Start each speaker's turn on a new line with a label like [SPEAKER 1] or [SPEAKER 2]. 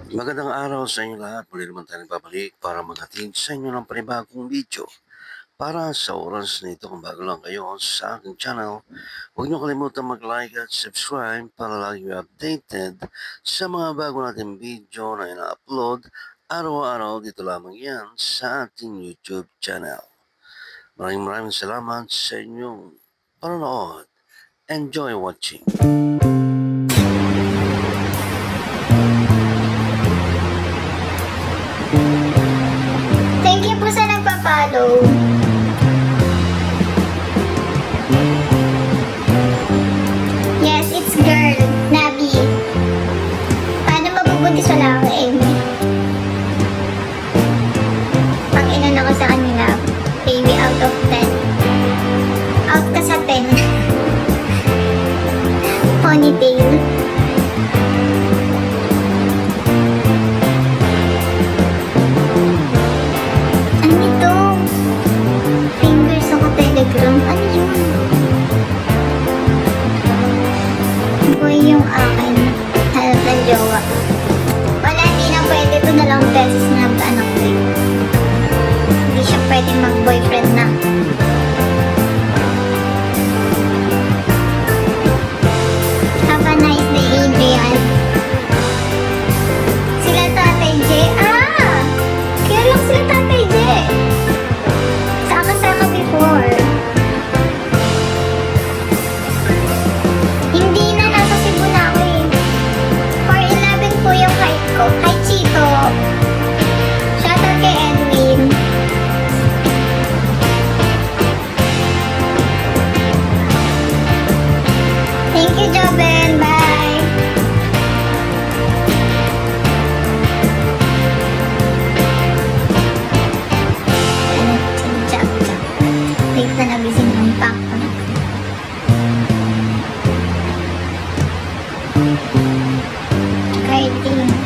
[SPEAKER 1] Magandang araw sa inyo lahat. Muli naman tayo nagbabalik para maghatid sa inyo ng panibagong video. Para sa oras na ito, kung bago lang kayo sa aking channel, huwag niyo kalimutan mag-like at subscribe para lagi kayo updated sa mga bago nating video na ina-upload araw-araw dito lamang yan sa ating YouTube channel. Maraming salamat sa inyong panonood. Enjoy watching.
[SPEAKER 2] Thank you po sa nagpa-follow. Yes, it's girl, Nabi. Paano mabubuntis wala ako, Amy? Pag inan ako sa kanila, baby out of 10. Out ka sa 10. Ponytail. Ano ito? Fingers ako Telegram. Ano yun? Boy yung akin. Hanap ng jowa. Wala, hindi na pwede. Ito na lang beses na anak ko eh. Hindi siya pwede mag-boyfriend na. Have a nice day, Adrian. Sila Tatay J. Kaya lang sila Tatay J. Saka before. Hindi na, nasa Cebu na ako eh. 4'11 po yung height ko. Hi, Chito. Shoutout kay Edwin. Thank you, Joben. Bye. Wait na nagising ang pack ko na. Carding.